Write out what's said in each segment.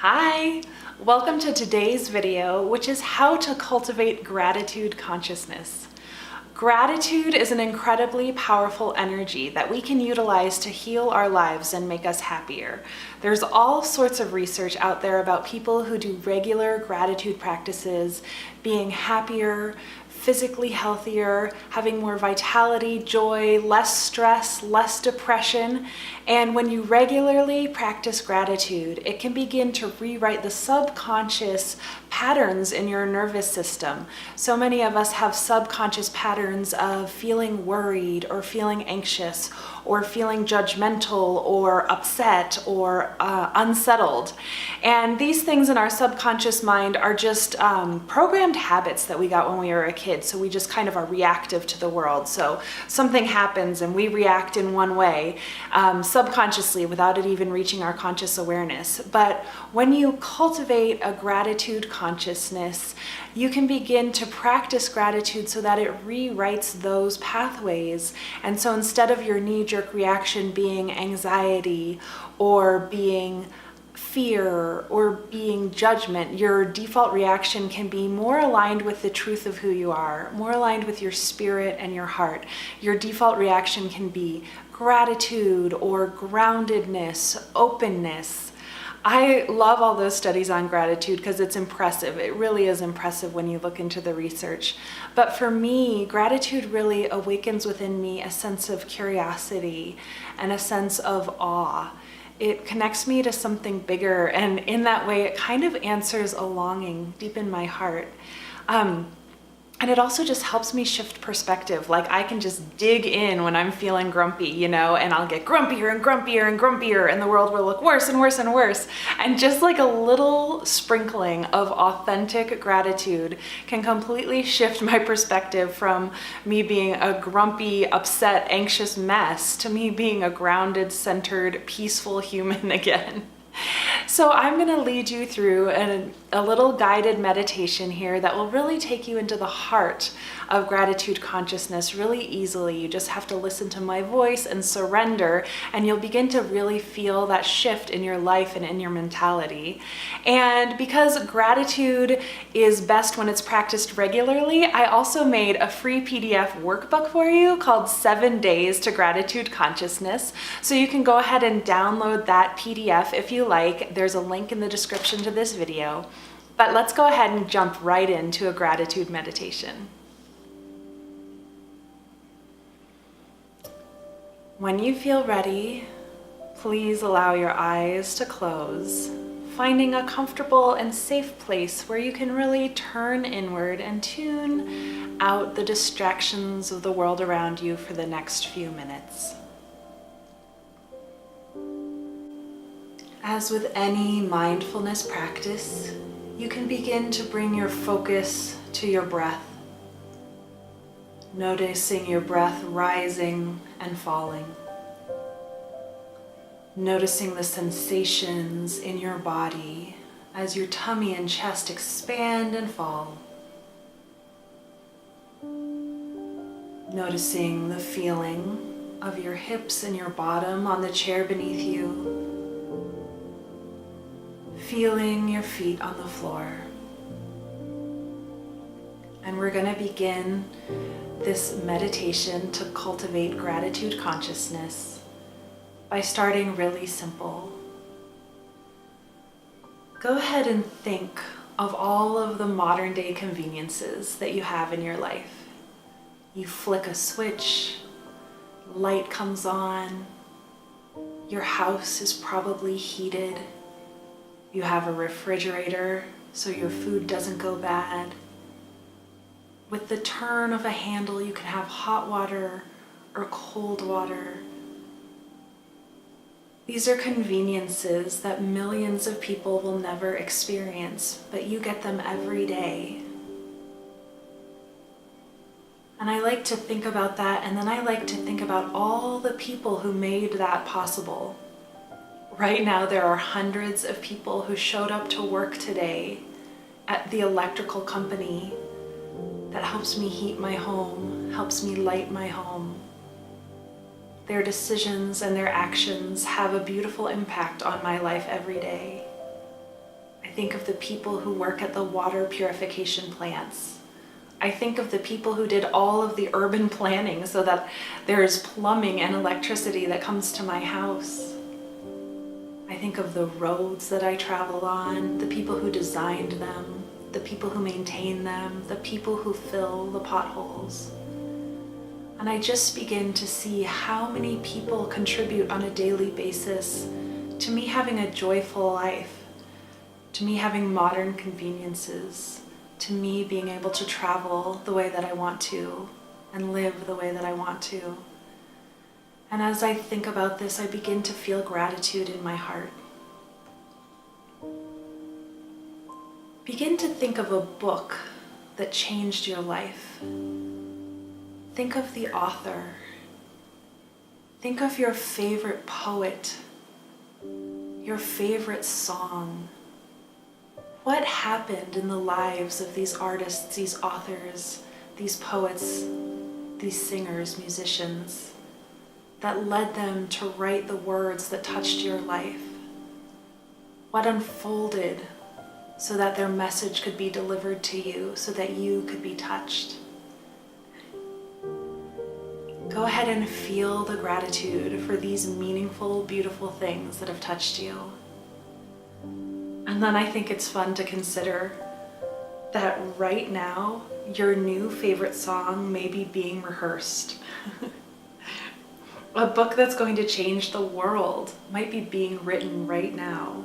Hi! Welcome to today's video, which is how to cultivate gratitude consciousness. Gratitude is an incredibly powerful energy that we can utilize to heal our lives and make us happier. There's all sorts of research out there about people who do regular gratitude practices being happier, physically healthier, having more vitality, joy, less stress, less depression. And when you regularly practice gratitude, it can begin to rewrite the subconscious patterns in your nervous system. So many of us have subconscious patterns of feeling worried or feeling anxious or feeling judgmental or upset or unsettled. And these things in our subconscious mind are just programmed habits that we got when we were a kid. So we just kind of are reactive to the world. So something happens and we react in one way subconsciously without it even reaching our conscious awareness. But when you cultivate a gratitude consciousness, you can begin to practice gratitude so that it rewrites those pathways. And so instead of your knee-jerk reaction being anxiety or being fear or being judgment, your default reaction can be more aligned with the truth of who you are, more aligned with your spirit and your heart. Your default reaction can be gratitude or groundedness, openness. I love all those studies on gratitude because it's impressive. It really is impressive when you look into the research. But for me, gratitude really awakens within me a sense of curiosity and a sense of awe. It connects me to something bigger, and in that way, it kind of answers a longing deep in my heart. And it also just helps me shift perspective. Like I can just dig in when I'm feeling grumpy, and I'll get grumpier and grumpier and grumpier, and the world will look worse and worse and worse. And just like a little sprinkling of authentic gratitude can completely shift my perspective from me being a grumpy, upset, anxious mess to me being a grounded, centered, peaceful human again. So I'm going to lead you through a little guided meditation here that will really take you into the heart of gratitude consciousness really easily. You just have to listen to my voice and surrender, and you'll begin to really feel that shift in your life and in your mentality. And because gratitude is best when it's practiced regularly, I also made a free PDF workbook for you called 7 Days to Gratitude Consciousness. So you can go ahead and download that PDF if you like. There's a link in the description to this video. But let's go ahead and jump right into a gratitude meditation. When you feel ready, please allow your eyes to close, finding a comfortable and safe place where you can really turn inward and tune out the distractions of the world around you for the next few minutes. As with any mindfulness practice, you can begin to bring your focus to your breath, noticing your breath rising and falling, noticing the sensations in your body as your tummy and chest expand and fall, noticing the feeling of your hips and your bottom on the chair beneath you, feeling your feet on the floor. And we're going to begin this meditation to cultivate gratitude consciousness by starting really simple. Go ahead and think of all of the modern day conveniences that you have in your life. You flick a switch, light comes on, your house is probably heated, you have a refrigerator so your food doesn't go bad. With the turn of a handle, you can have hot water or cold water. These are conveniences that millions of people will never experience, but you get them every day. And I like to think about that, and then I like to think about all the people who made that possible. Right now, there are hundreds of people who showed up to work today at the electrical company that helps me heat my home, helps me light my home. Their decisions and their actions have a beautiful impact on my life every day. think of the people who work at the water purification plants. I think of the people who did all of the urban planning so that there's plumbing and electricity that comes to my house. I think of the roads that I travel on, the people who designed them, the people who maintain them, the people who fill the potholes. And I just begin to see how many people contribute on a daily basis to me having a joyful life, to me having modern conveniences, to me being able to travel the way that I want to and live the way that I want to. And as I think about this, I begin to feel gratitude in my heart. Begin to think of a book that changed your life. Think of the author. Think of your favorite poet, your favorite song. What happened in the lives of these artists, these authors, these poets, these singers, musicians, that led them to write the words that touched your life? What unfolded so that their message could be delivered to you, so that you could be touched? Go ahead and feel the gratitude for these meaningful, beautiful things that have touched you. And then I think it's fun to consider that right now, your new favorite song may be being rehearsed. A book that's going to change the world might be being written right now.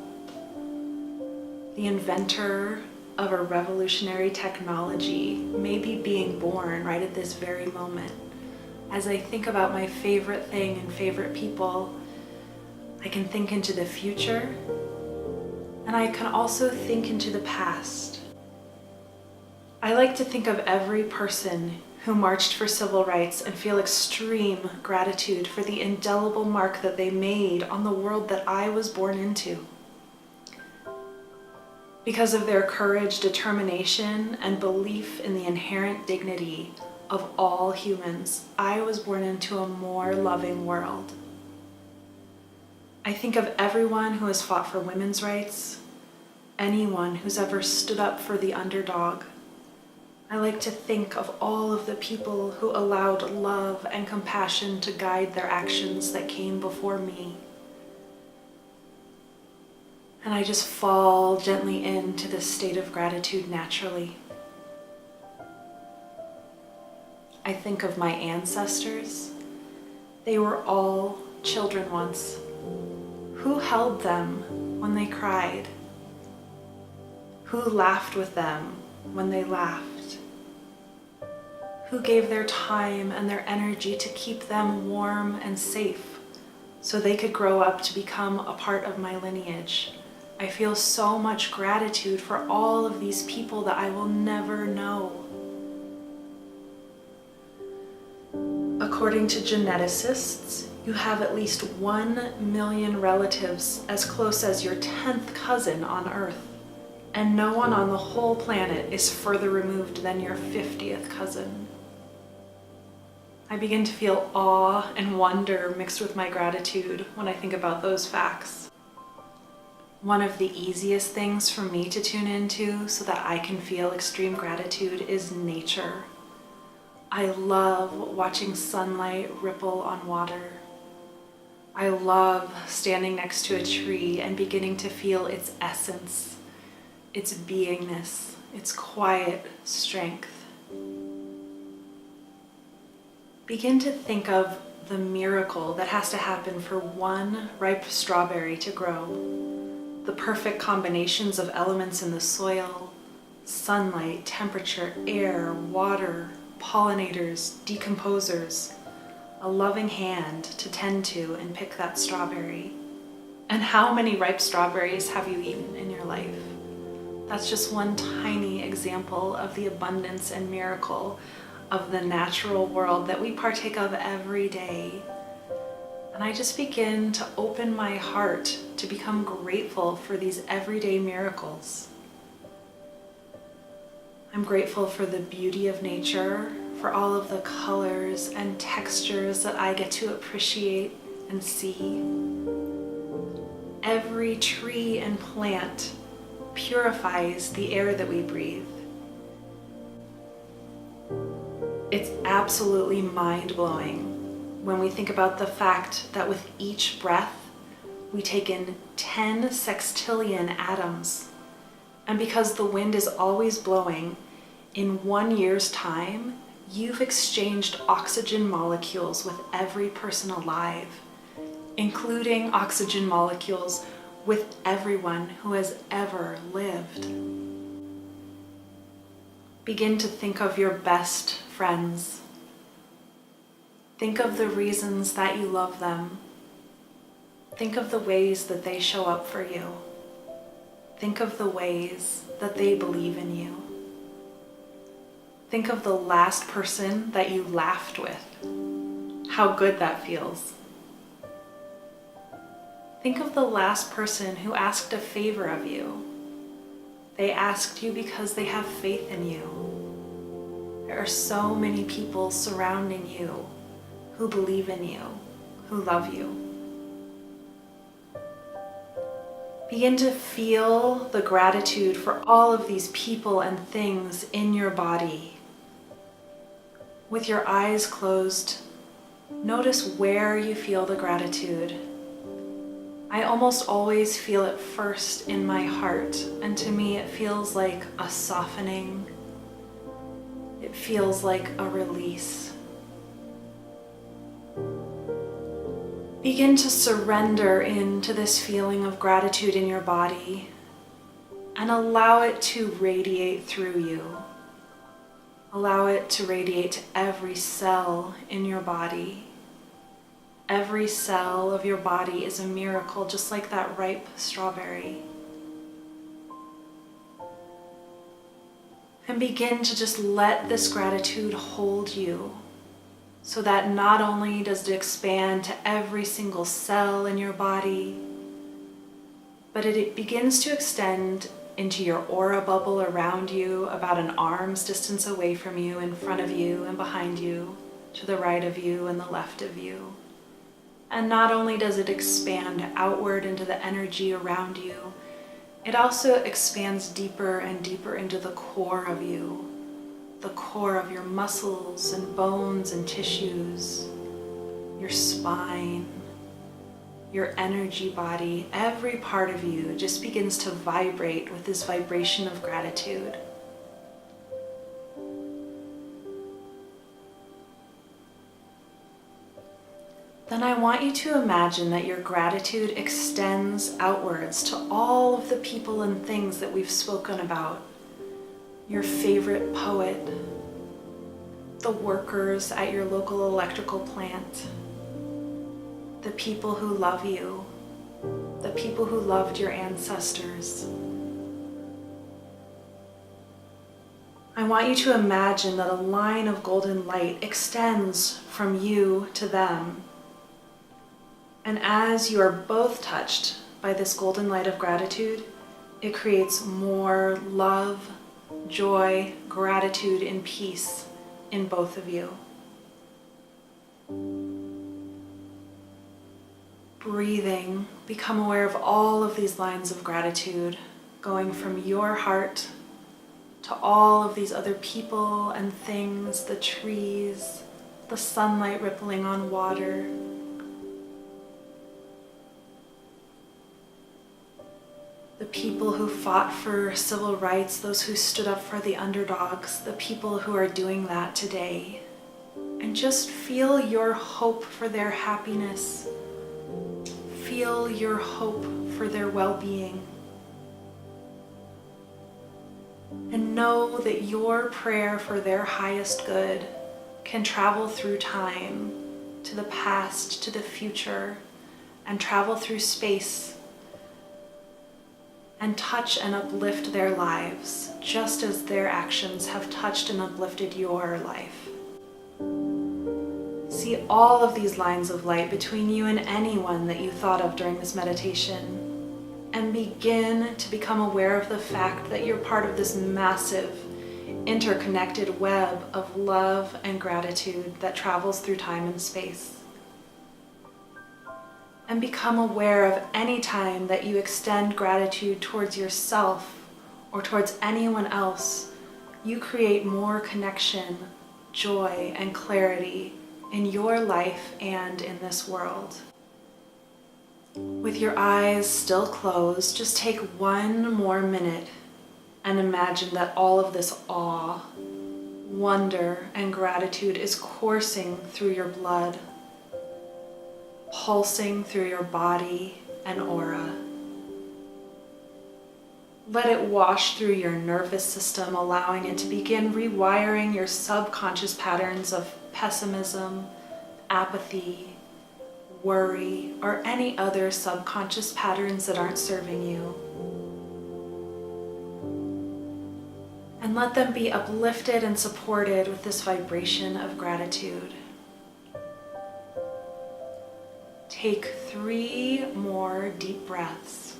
The inventor of a revolutionary technology may be being born right at this very moment. As I think about my favorite thing and favorite people, I can think into the future, and I can also think into the past. I like to think of every person who marched for civil rights and feel extreme gratitude for the indelible mark that they made on the world that I was born into. Because of their courage, determination, and belief in the inherent dignity of all humans, I was born into a more loving world. I think of everyone who has fought for women's rights, anyone who's ever stood up for the underdog. I like to think of all of the people who allowed love and compassion to guide their actions that came before me. And I just fall gently into this state of gratitude naturally. I think of my ancestors. They were all children once. Who held them when they cried? Who laughed with them when they laughed? Who gave their time and their energy to keep them warm and safe so they could grow up to become a part of my lineage? I feel so much gratitude for all of these people that I will never know. According to geneticists, you have at least 1 million relatives as close as your 10th cousin on Earth, and no one on the whole planet is further removed than your 50th cousin. I begin to feel awe and wonder mixed with my gratitude when I think about those facts. One of the easiest things for me to tune into so that I can feel extreme gratitude is nature. I love watching sunlight ripple on water. I love standing next to a tree and beginning to feel its essence, its beingness, its quiet strength. Begin to think of the miracle that has to happen for one ripe strawberry to grow. The perfect combinations of elements in the soil, sunlight, temperature, air, water, pollinators, decomposers, a loving hand to tend to and pick that strawberry. And how many ripe strawberries have you eaten in your life? That's just one tiny example of the abundance and miracle of the natural world that we partake of every day. And I just begin to open my heart to become grateful for these everyday miracles. I'm grateful for the beauty of nature, for all of the colors and textures that I get to appreciate and see. Every tree and plant purifies the air that we breathe. It's absolutely mind-blowing when we think about the fact that with each breath, we take in 10 sextillion atoms. And because the wind is always blowing, in 1 year's time, you've exchanged oxygen molecules with every person alive, including oxygen molecules with everyone who has ever lived. Begin to think of your best friends. Think of the reasons that you love them. Think of the ways that they show up for you. Think of the ways that they believe in you. Think of the last person that you laughed with. How good that feels. Think of the last person who asked a favor of you. They asked you because they have faith in you. There are so many people surrounding you who believe in you, who love you. Begin to feel the gratitude for all of these people and things in your body. With your eyes closed, notice where you feel the gratitude. I almost always feel it first in my heart, and to me it feels like a softening. It feels like a release. Begin to surrender into this feeling of gratitude in your body and allow it to radiate through you. Allow it to radiate to every cell in your body. Every cell of your body is a miracle, just like that ripe strawberry. And begin to just let this gratitude hold you, so that not only does it expand to every single cell in your body, but it begins to extend into your aura bubble around you, about an arm's distance away from you, in front of you and behind you, to the right of you and the left of you. And not only does it expand outward into the energy around you, it also expands deeper and deeper into the core of you, the core of your muscles and bones and tissues, your spine, your energy body. Every part of you just begins to vibrate with this vibration of gratitude. Then I want you to imagine that your gratitude extends outwards to all of the people and things that we've spoken about. Your favorite poet, the workers at your local electrical plant, the people who love you, the people who loved your ancestors. I want you to imagine that a line of golden light extends from you to them. And as you are both touched by this golden light of gratitude, it creates more love, joy, gratitude, and peace in both of you. Breathing, become aware of all of these lines of gratitude going from your heart to all of these other people and things, the trees, the sunlight rippling on water, the people who fought for civil rights, those who stood up for the underdogs, the people who are doing that today. And just feel your hope for their happiness. Feel your hope for their well-being. And know that your prayer for their highest good can travel through time, to the past, to the future, and travel through space, and touch and uplift their lives, just as their actions have touched and uplifted your life. See all of these lines of light between you and anyone that you thought of during this meditation, and begin to become aware of the fact that you're part of this massive, interconnected web of love and gratitude that travels through time and space. And become aware of any time that you extend gratitude towards yourself or towards anyone else, you create more connection, joy, and clarity in your life and in this world. With your eyes still closed, just take one more minute and imagine that all of this awe, wonder, and gratitude is coursing through your blood, pulsing through your body and aura. Let it wash through your nervous system, allowing it to begin rewiring your subconscious patterns of pessimism, apathy, worry, or any other subconscious patterns that aren't serving you. And let them be uplifted and supported with this vibration of gratitude. Take 3 more deep breaths.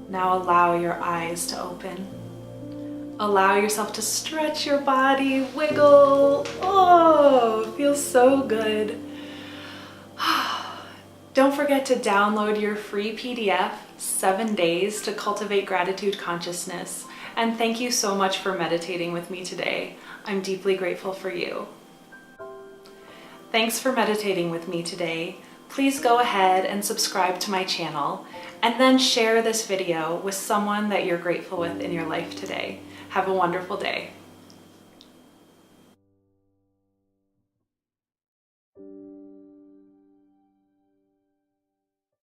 Now allow your eyes to open. Allow yourself to stretch your body, wiggle. Oh, it feels so good. Don't forget to download your free PDF, 7 Days to Cultivate Gratitude Consciousness. And thank you so much for meditating with me today. I'm deeply grateful for you. Thanks for meditating with me today. Please go ahead and subscribe to my channel, and then share this video with someone that you're grateful with in your life today. Have a wonderful day.